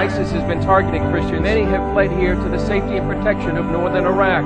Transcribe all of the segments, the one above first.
ISIS has been targeting Christians. Many have fled here to the safety and protection of northern Iraq.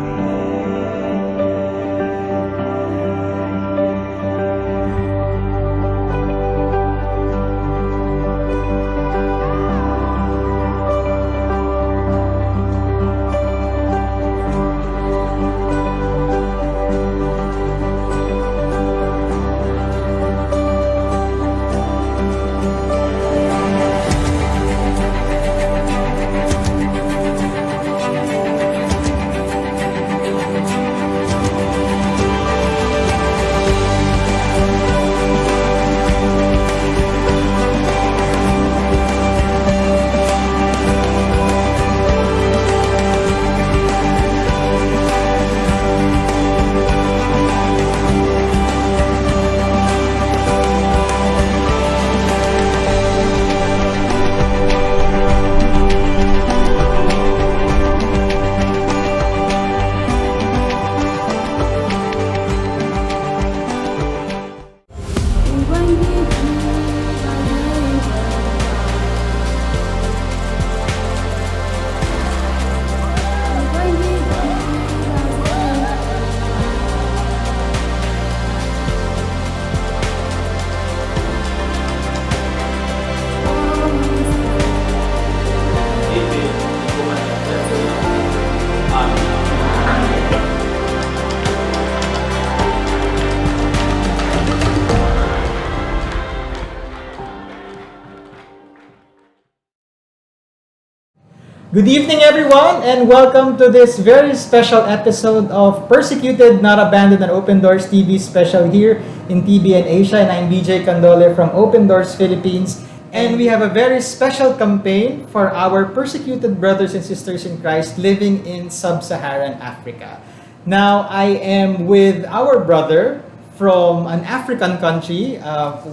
Good evening, everyone, and welcome to this very special episode of Persecuted, Not Abandoned, and Open Doors TV special here in TBN Asia. And I'm BJ Candole from Open Doors Philippines. And we have a very special campaign for our persecuted brothers and sisters in Christ living in sub-Saharan Africa. Now, I am with our brother from an African country.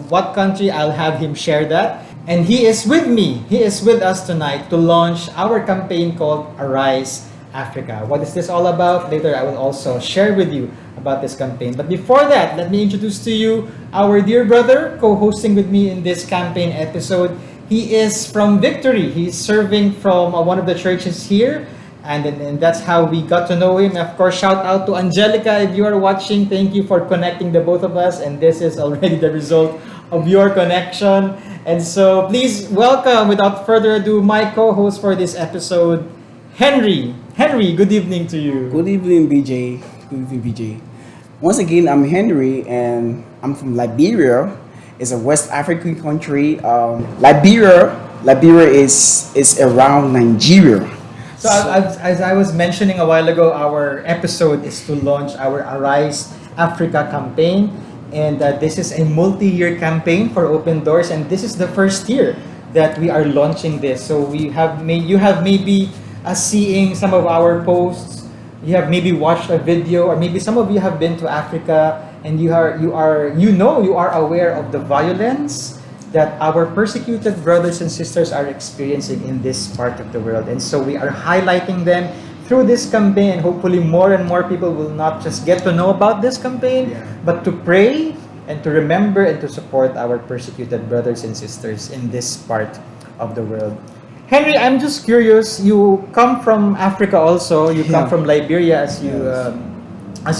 What country? I'll have him share that. And he is with me. He is with us tonight to launch our campaign called Arise Africa. What is this all about? Later, I will also share with you about this campaign. But before that, let me introduce to you our dear brother co-hosting with me in this campaign episode. He is from Victory. He's serving from one of the churches here. And that's how we got to know him. Of course, shout out to Angelica if you are watching. Thank you for connecting the both of us. And this is already the result of your connection. And so please welcome, without further ado, my co-host for this episode, Henry. Henry, good evening to you. Good evening, BJ. Good evening, BJ. Once again, I'm Henry, and I'm from Liberia. It's a West African country. Liberia is around Nigeria. So as I was mentioning a while ago, our episode is to launch our Arise Africa campaign. And this is a multi-year campaign for Open Doors, and this is the first year that we are launching this. So you have maybe seeing some of our posts. You have maybe watched a video, or maybe some of you have been to Africa, and you are aware of the violence that our persecuted brothers and sisters are experiencing in this part of the world. And so we are highlighting them through this campaign. Hopefully more and more people will not just get to know about this campaign, but to pray and to remember and to support our persecuted brothers and sisters in this part of the world. Henry, I'm just curious, you come from Africa also, you come from Liberia as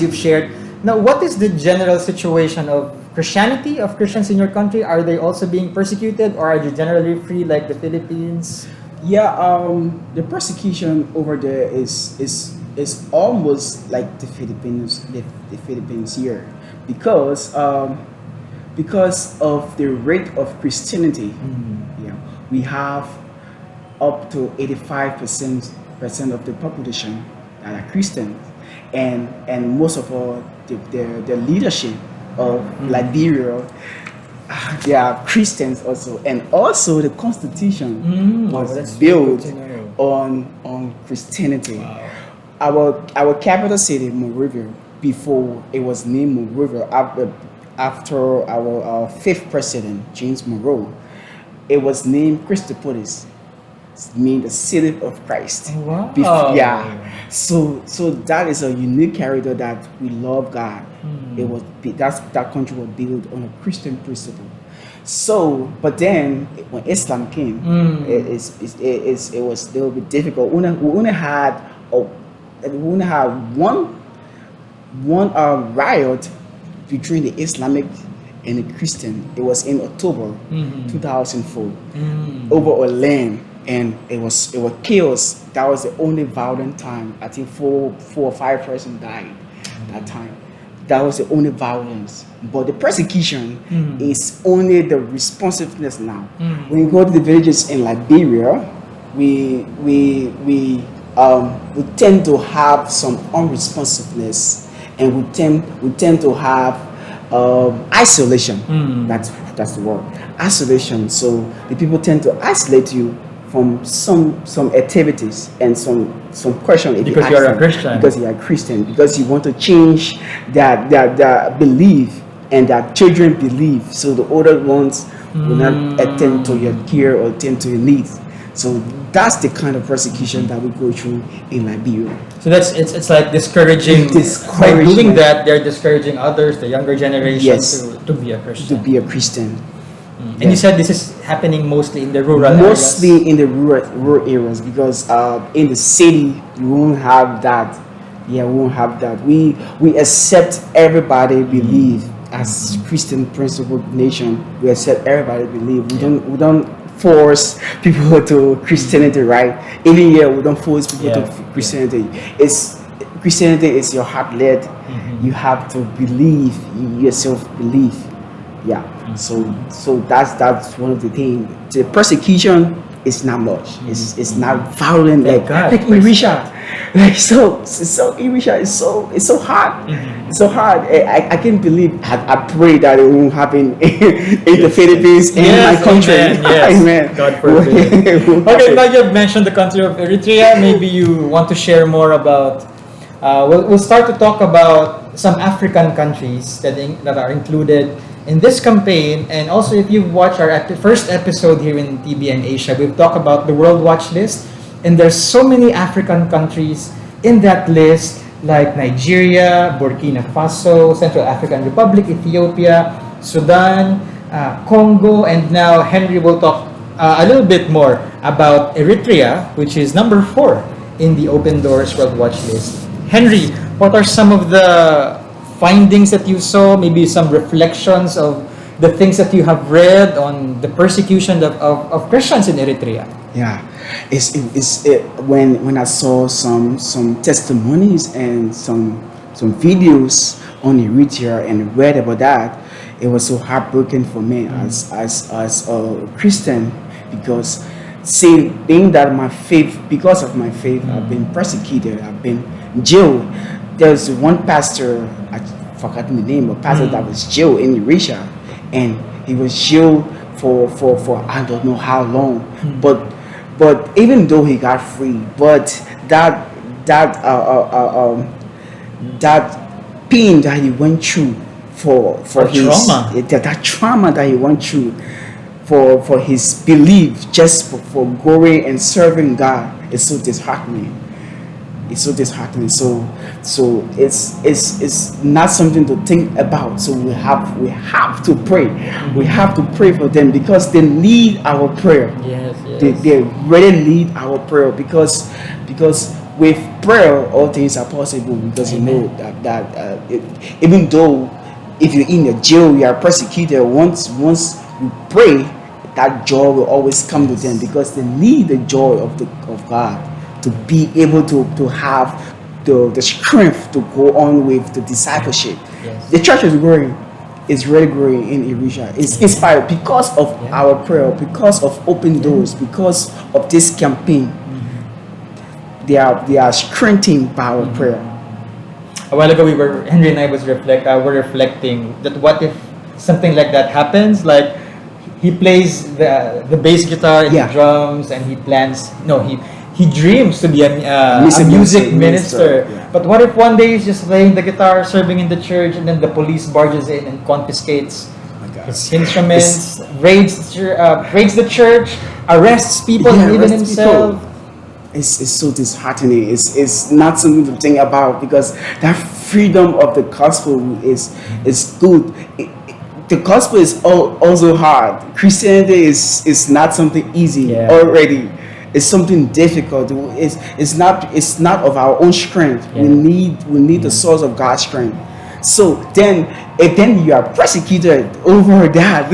you've shared. Now, what is the general situation of Christianity, of Christians in your country? Are they also being persecuted, or are they generally free like the Philippines? The persecution over there is almost like the Philippines here, because of the rate of Christianity. We have up to 85% of the population that are Christians, and most of all the leadership of Liberia. They are Christians also, and also the Constitution was built on Christianity. Wow. Our capital city, Monrovia, before it was named Monrovia, after our fifth president, James Monroe, it was named Christopolis, mean the city of Christ. Wow. So that is a unique character that we love God. That country was built on a Christian principle. So, but then when Islam came, it was a little bit difficult. We only had oh, we only had one riot between the Islamic and the Christian. It was in October 2004 over a land, and it was chaos. That was the only violent time. I think four or five persons died that time. That was the only violence. But the persecution is only the responsiveness now. When you go to the villages in Liberia, we tend to have some unresponsiveness, and we tend to have isolation. That's the word, isolation. So the people tend to isolate you from some activities and some question if because you you're a Christian. Because you are Christian, because you want to change their belief and that children believe, so the older ones will not attend to your care or attend to your needs. So that's the kind of persecution that we go through in Liberia. So it's like discouraging. By doing that, they're discouraging others, the younger generation, Yes. to be a Christian. To be a Christian. And you said this is happening mostly in the rural Mostly areas. in the rural areas, because in the city you won't have that. Yeah, we won't have that. We accept everybody believe as Christian principled nation. We accept everybody believe. We don't force people to Christianity, right? Even here we don't force people to Christianity. Christianity is your heart led. You have to believe, you yourself believe. Yeah. So that's one of the things. The persecution is not much. It's not violent like in Risha. Like so in Risha it's so hard. It's so hard. I can't believe. I pray that it won't happen in the Philippines, in my country. Amen. God forbid. Okay, now you've mentioned the country of Eritrea. Maybe you want to share more about. We'll start to talk about some African countries that are included in this campaign. And also, if you've watched our first episode here in TBN Asia, we've talked about the World Watch List, and there's so many African countries in that list, like Nigeria, Burkina Faso, Central African Republic, Ethiopia, Sudan, Congo, and now Henry will talk a little bit more about Eritrea, which is number 4 in the Open Doors World Watch List. Henry, what are some of the findings that you saw, maybe some reflections of the things that you have read on the persecution of Christians in Eritrea? Yeah, when I saw some testimonies and some videos on Eritrea and read about that, it was so heartbroken for me as a Christian, because being that because of my faith, I've been persecuted, I've been jailed. There's one pastor, I've forgotten the name, a pastor that was jailed in Eritrea, and he was jailed for I don't know how long. But even though he got free, but that pain that he went through for his trauma. That trauma that he went through for his belief, just for going and serving God, is so disheartening. It's so disheartening. So it's not something to think about. So we have to pray. We have to pray for them, because they need our prayer. Yes. They really need our prayer, because with prayer all things are possible. Because Amen. you know that even though if you're in a jail, you are persecuted, once we pray, that joy will always come to them, because they need the joy of God to be able to have the strength to go on with the discipleship. Yes. The church is growing. It's really growing in Eritrea. It's inspired because of our prayer, because of open doors, because of this campaign. They are strengthened by our prayer. A while ago, Henry and I were reflecting that what if something like that happens, like he plays the bass guitar and the drums, and he dreams to be a music minister. Yeah. But what if one day he's just playing the guitar, serving in the church, and then the police barges in and confiscates his instruments, raids the church, arrests people, and even himself. It's so disheartening. It's not something to think about, because that freedom of the gospel is good. the gospel is also hard. Christianity is not something easy Yeah. already. It's something difficult. It's not of our own strength. Yeah. We need the source of God's strength. So then, and then you are persecuted over that.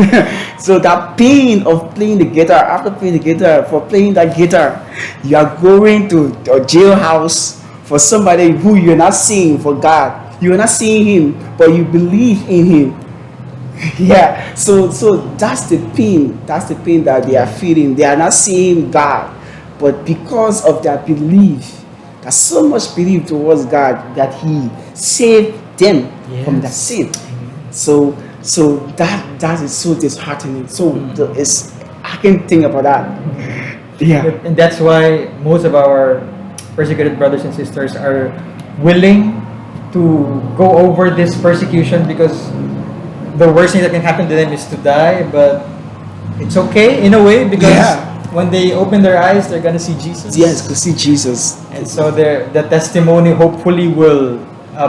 So that pain of playing the guitar, after playing the guitar, for playing that guitar, you are going to a jailhouse for somebody who you're not seeing for God. You're not seeing him, but you believe in him. Yeah. So that's the pain. That's the pain that they are feeling. They are not seeing God, but because of their belief, there's so much belief towards God that He saved them from that sin. So that is so disheartening. So I can think about that. Yeah. And that's why most of our persecuted brothers and sisters are willing to go over this persecution, because the worst thing that can happen to them is to die, but it's okay in a way, because when they open their eyes, they're gonna see Jesus. Yes, to see Jesus. And so the testimony hopefully will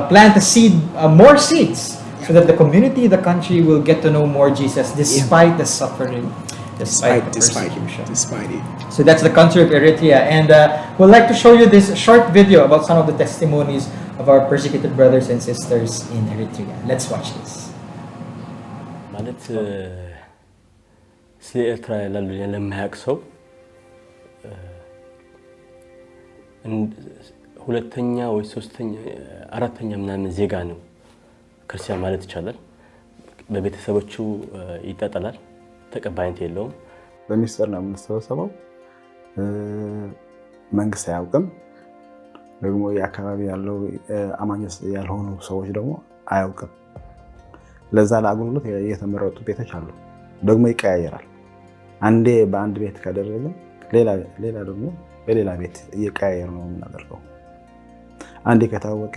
plant a seed, more seeds, so that the community, the country will get to know more Jesus despite the suffering, despite the persecution. Despite it. So that's the country of Eritrea, and we'd like to show you this short video about some of the testimonies of our persecuted brothers and sisters in Eritrea. Let's watch this. ማለት ስለ ኤርትራ ላሉ ለማያውቅ ሰው ሁለተኛ ወይ ሶስተኛ አራተኛ ምናምን ዜጋ ነው ክርስቲያን ማለት ይቻላል። በቤተሰቦቹ ይጣጣላል፣ ተቀባይነት የለውም። በሚስጥር ነው የምንሰበሰበው። መንግስት አያውቅም። ደግሞ የአካባቢ ያለው አማኞች ያልሆኑ ሰዎች ደግሞ አያውቅም። ለዛ ለአገልግሎት የተመረጡ ቤቶች አሉ። ደግሞ ይቀያየራል። አንዴ በአንድ ቤት ካደረገ ሌላ ደግሞ በሌላ ቤት እየቀያየር ነው የምናደርገው። አንዴ ከታወቀ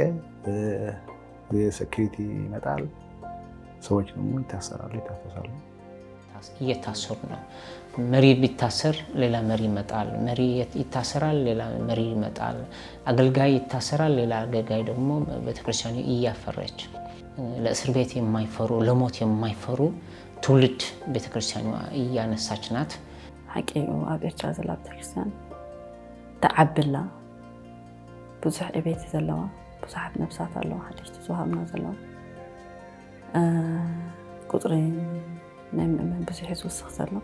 የሴኩሪቲ ይመጣል፣ ሰዎች ደግሞ ይታሰራሉ። እየታሰሩ ነው። መሪ ቢታሰር ሌላ መሪ ይመጣል፣ መሪ ይታሰራል፣ ሌላ መሪ ይመጣል፣ አገልጋይ ይታሰራል፣ ሌላ አገልጋይ ደግሞ ቤተክርስቲያኑ እያፈረች ለእስር ቤት የማይፈሩ ለሞት የማይፈሩ ትውልድ ቤተክርስቲያኑ እያነሳች ናት። حقيقة أبيتشا زلا بتكريستيان تعبلا بزح إبيتي زلوا بزح بنفسات الله حديش تزوها من زلوا قطرين نعم من بزح يسوس خسرنا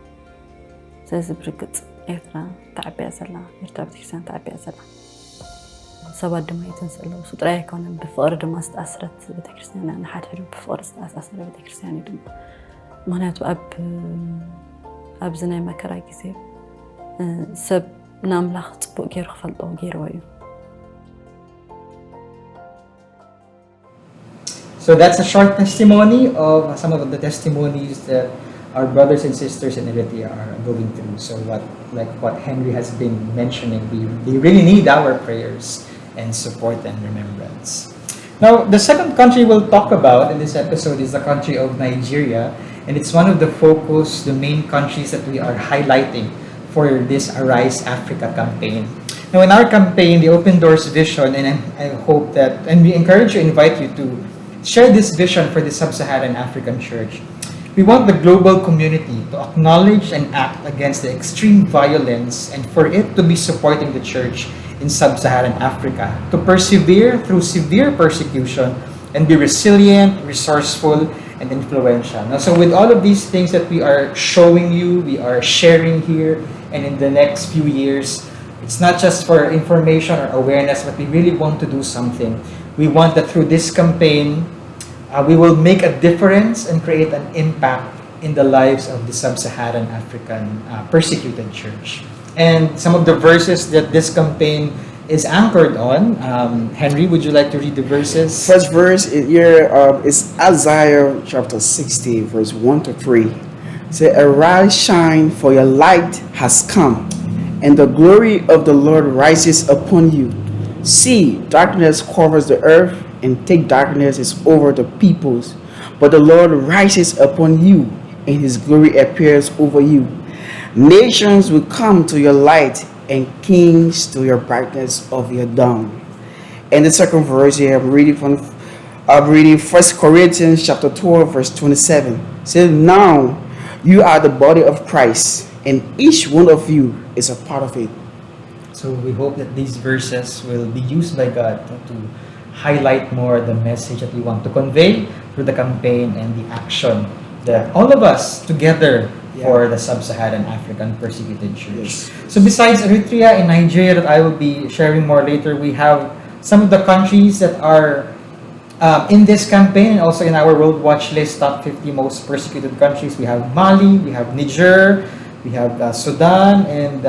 زي برقت إيرترا تعبي زلا إيرترا بتكريستيان تعبي زلا سبا دم يتنسلوا سطريا كون بفقر دم استأثرت بتكريستيان أنا حد حلو بفقر استأثرت بتكريستيان دم مهناتو أبزناي مكرا كثير سب ناملاخ طبق غير خفلطو غير وايو. So that's a short testimony of some of the testimonies that our brothers and sisters in Eritrea are going through. So what Henry has been mentioning, they really need our prayers and support and remembrance. Now, the second country we'll talk about in this episode is the country of Nigeria. And it's one of the focus, the main countries that we are highlighting for this Arise Africa campaign. Now, in our campaign, the Open Doors vision, and I hope that, and we encourage you, invite you to share this vision for the sub-Saharan African church. We want the global community to acknowledge and act against the extreme violence, and for it to be supporting the church in sub-Saharan Africa, to persevere through severe persecution and be resilient, resourceful, and influential. Now, so with all of these things that we are showing you, we are sharing here, and in the next few years, it's not just for information or awareness, but we really want to do something. We want that through this campaign, we will make a difference and create an impact in the lives of the sub-Saharan African persecuted church. And some of the verses that this campaign is anchored on. Henry, would you like to read the verses? First verse here is Isaiah chapter 60, verse 1 to 3. Say, arise, shine, for your light has come, and the glory of the Lord rises upon you. See, darkness covers the earth, and thick darkness is over the peoples. But the Lord rises upon you, and his glory appears over you. Nations will come to your light, and kings to your brightness of your dawn. And the second verse here, I'm reading 1 Corinthians chapter 12, verse 27. So now you are the body of Christ, and each one of you is a part of it. So we hope that these verses will be used by God to highlight more the message that we want to convey through the campaign and the action that all of us together for the sub-Saharan African persecuted church. Yes. So besides Eritrea and Nigeria that I will be sharing more later, we have some of the countries that are in this campaign and also in our World Watch List top 50 most persecuted countries. We have Mali, we have Niger, we have Sudan and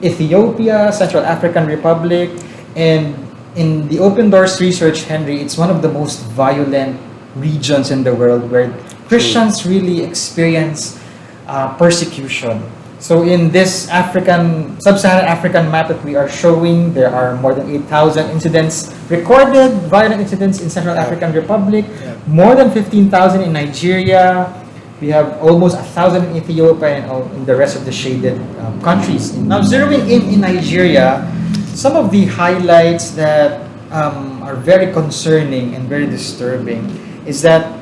Ethiopia, Central African Republic, and in the Open Doors research, Henry, it's one of the most violent regions in the world where Christians really experience persecution. So in this sub-Saharan African map that we are showing, there are more than 8,000 incidents recorded, violent incidents in Central African Republic, more than 15,000 in Nigeria. We have almost 1,000 in Ethiopia and in the rest of the shaded countries. Now, zeroing in Nigeria, some of the highlights that are very concerning and very disturbing is that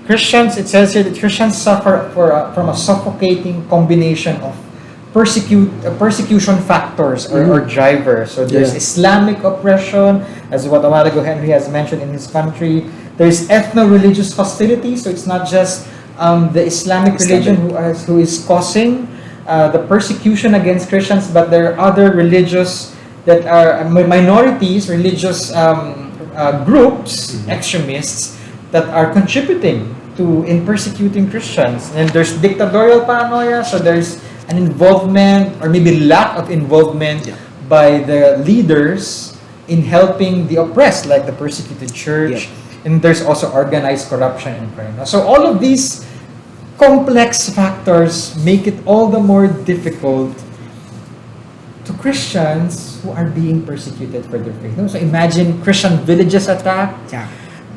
Christians, it says here that Christians suffer from a suffocating combination of persecution factors or drivers. So there's Islamic oppression, as what a while ago Henry has mentioned in his country. There's ethno-religious hostility, so it's not just the Islamic religion who is causing the persecution against Christians, but there are other religious that are minorities, religious groups, extremists that are contributing in persecuting Christians. And there's dictatorial paranoia, so there's an involvement or maybe lack of involvement by the leaders in helping the oppressed, like the persecuted church. And there's also organized corruption and crime. So all of these complex factors make it all the more difficult to Christians who are being persecuted for their faith. So imagine Christian villages attacked.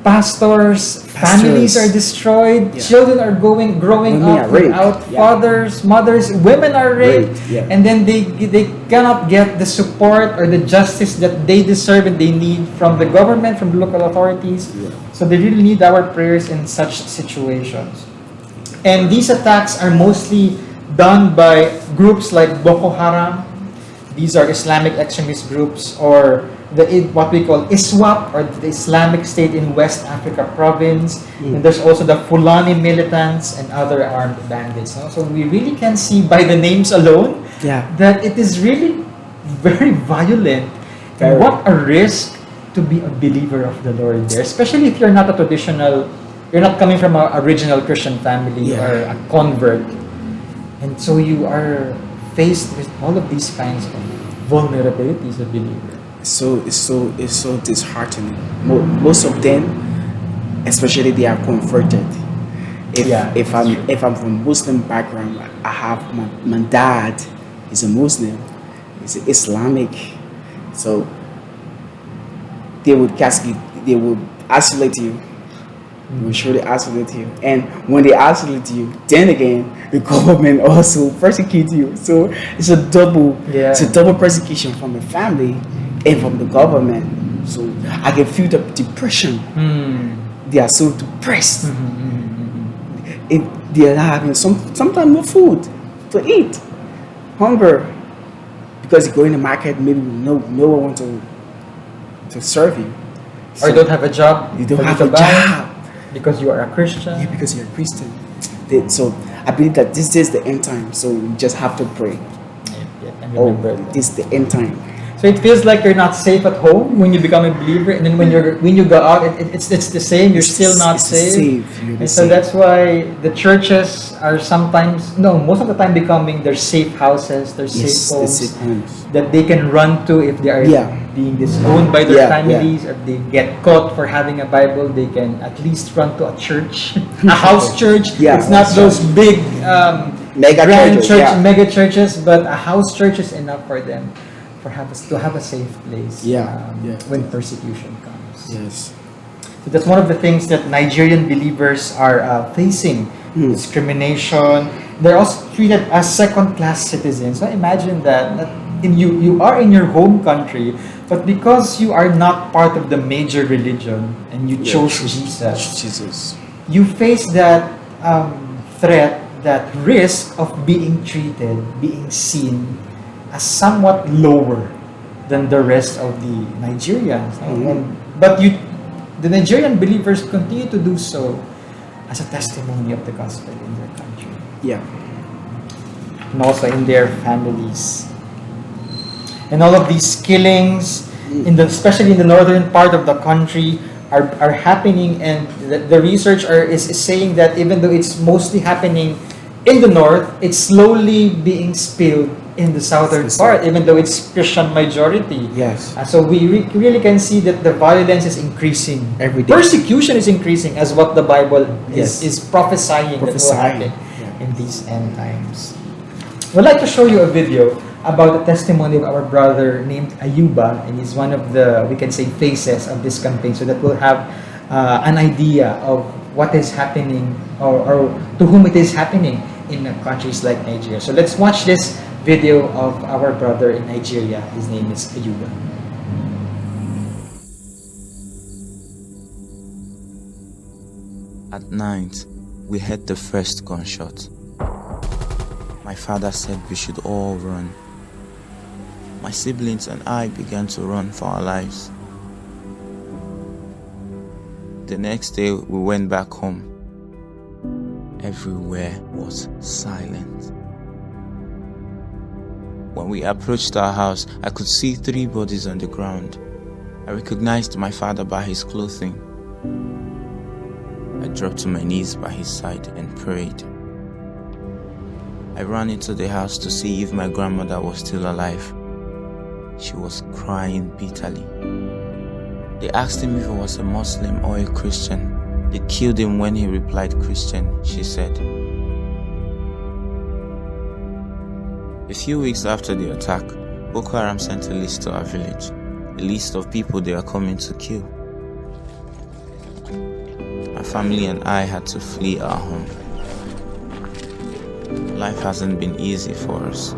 Pastors, families are destroyed, children are growing up without fathers, mothers, women are raped, and then they cannot get the support or the justice that they deserve and they need from the government, from the local authorities. So they really need our prayers in such situations. And these attacks are mostly done by groups like Boko Haram. These are Islamic extremist groups, or what we call ISWAP, or the Islamic State in West Africa province. And there's also the Fulani militants and other armed bandits. No? So we really can see by the names alone that it is really very violent. And what a risk to be a believer of the Lord there, especially if you're not a traditional, you're not coming from an original Christian family or a convert. And so you are faced with all of these kinds of vulnerabilities of believer. It's so disheartening. Most of them, especially they are converted. If I'm from Muslim background, I have my dad is a Muslim, he's Islamic, so they would isolate you. They will surely isolate you. And when they isolate you, then again, the government also persecute you. So it's a double persecution from the family and from the government. So I can feel the depression. They are so depressed. They are not having sometimes no food to eat. Hunger. Because you go in the market, maybe no one wants to serve you. Or you don't have a job. You don't have a job. Because you are a Christian. Yeah, because you're a Christian. So I believe that this is the end time. So we just have to pray. This is the end time. So it feels like you're not safe at home when you become a believer, and then when you go out, it's the same. You're still not safe. And so that's why the churches are most of the time becoming their safe houses, their safe homes that they can run to if they are being disowned by their families, or they get caught for having a Bible. They can at least run to a church, a house church. It's not those big mega churches, but a house church is enough for them. To have a safe place when persecution comes. Yes. So that's one of the things that Nigerian believers are facing. Discrimination. They're also treated as second-class citizens. So imagine that you are in your home country, but because you are not part of the major religion and you chose Jesus, you face that threat that risk of being treated, being seen as somewhat lower than the rest of the Nigerians. But the Nigerian believers continue to do so as a testimony of the gospel in their country. Yeah. And also in their families. And all of these killings, especially in the northern part of the country, are happening, and the research is saying that even though it's mostly happening in the north, it's slowly being spilled in the southern part, even though it's Christian majority. Yes. So we really can see that the violence is increasing every day. Persecution is increasing, as what the Bible Yes. is prophesying that will happen in these end times. We'd like to show you a video about the testimony of our brother named Ayuba, and he's one of the, we can say, faces of this campaign, so that we'll have an idea of what is happening, or to whom it is happening in countries like Nigeria. So let's watch this video of our brother in Nigeria. His name is Ayuba. At night, we heard the first gunshot. My father said we should all run. My siblings and I began to run for our lives. The next day, we went back home. Everywhere was silent. When we approached our house, I could see 3 bodies on the ground. I recognized my father by his clothing. I dropped to my knees by his side and prayed. I ran into the house to see if my grandmother was still alive. She was crying bitterly. They asked him if he was a Muslim or a Christian. They killed him when he replied Christian, she said. A few weeks after the attack, Boko Haram sent a list to our village, a list of people they are coming to kill. My family and I had to flee our home. Life hasn't been easy for us.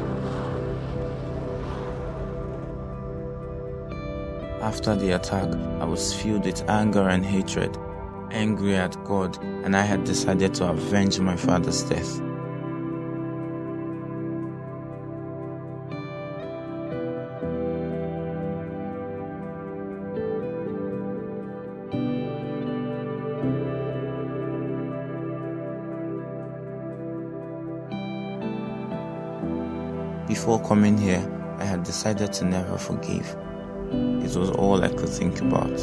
After the attack, I was filled with anger and hatred, angry at God, and I had decided to avenge my father's death. Before coming here, I had decided to never forgive. It was all I could think about.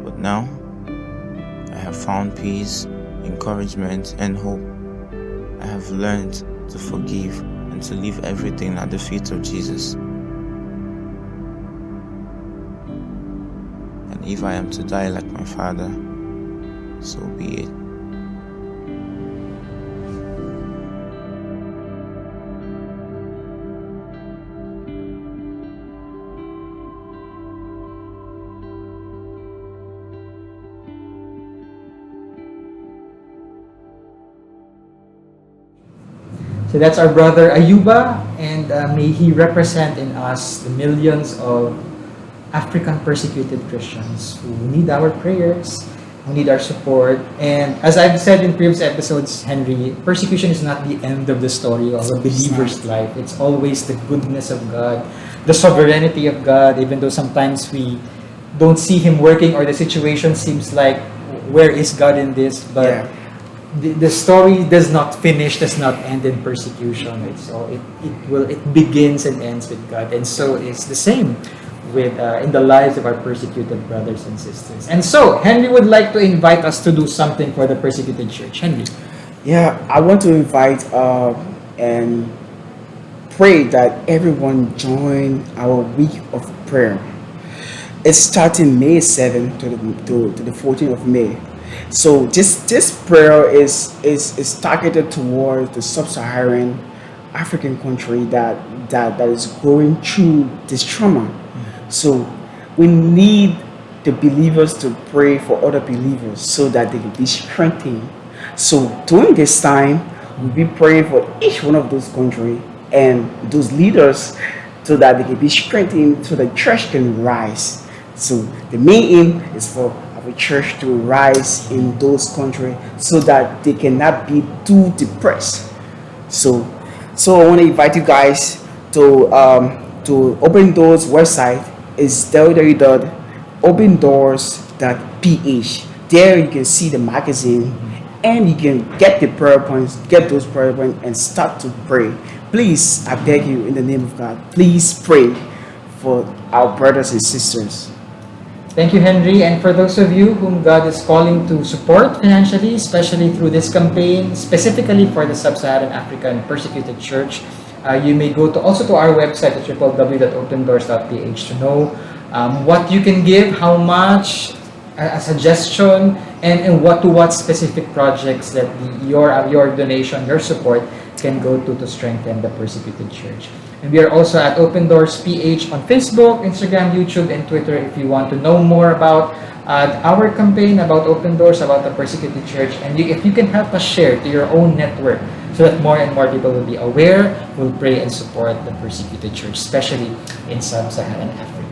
But now, I have found peace, encouragement, and hope. I have learned to forgive and to leave everything at the feet of Jesus. And if I am to die like my father, so be it. So that's our brother Ayuba, and may he represent in us the millions of African persecuted Christians who need our prayers, who need our support. And as I've said in previous episodes, Henry, persecution is not the end of the story of a believer's life. It's always the goodness of God, the sovereignty of God, even though sometimes we don't see Him working, or the situation seems like, where is God in this? But the story does not finish, does not end in persecution. It begins and ends with God, and so it's the same with in the lives of our persecuted brothers and sisters. And so Henry would like to invite us to do something for the persecuted church. Henry. Yeah, I want to invite and pray that everyone join our week of prayer. It's starting May 7th to the 14th of May. So this prayer is targeted towards the sub-Saharan African country that is going through this trauma. So we need the believers to pray for other believers so that they can be strengthened. So during this time, we'll be praying for each one of those countries and those leaders so that they can be strengthened, so the church can rise. So the main aim is for our a church to rise in those countries so that they cannot be too depressed. So I want to invite you guys to Open Doors website. Is www.opendoors.ph. There you can see the magazine and you can get the prayer points, get those prayer points and start to pray. Please, I beg you in the name of God, please pray for our brothers and sisters. Thank you, Henry. And for those of you whom God is calling to support financially, especially through this campaign, specifically for the Sub-Saharan African Persecuted Church, you may go to our website at www.opendoors.ph to know what you can give, how much, a suggestion, and what specific projects that your donation, your support can go to strengthen the persecuted church. And we are also at Open Doors PH on Facebook, Instagram, YouTube, and Twitter if you want to know more about our campaign, about Open Doors, about the persecuted church, and if you can help us share to your own network so that more and more people will be aware, will pray and support the persecuted church, especially in Sub-Saharan Africa.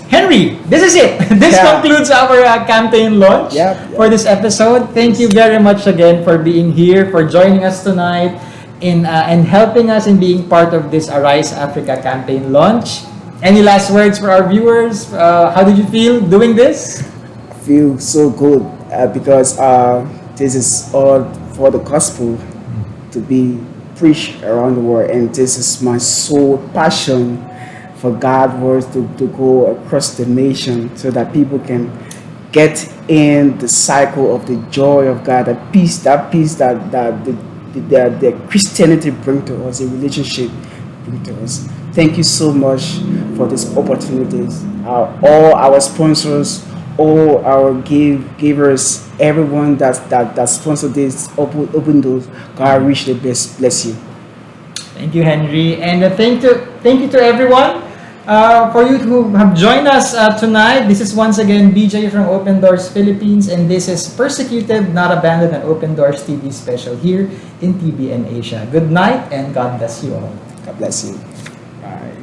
Henry, this is it. This concludes our campaign launch for this episode. Thank you very much again for being here, for joining us tonight, and helping us in being part of this Arise Africa campaign launch. Any last words for our viewers? How did you feel doing this? I feel so good because this is all for the gospel to be preached around the world, and this is my sole passion for God's words to go across the nation so that people can get in the cycle of the joy of God, that peace that the Christianity bring to us, a relationship bring to us. Thank you so much for these opportunities. All our sponsors, all our givers, everyone that sponsored this Open Doors, God richly bless you. Thank you, Henry, and thank you to everyone for you who have joined us tonight. This is once again BJ from Open Doors Philippines, and this is Persecuted, Not Abandoned, an Open Doors TV special here in TBN Asia. Good night, and God bless you all. God bless you. Bye.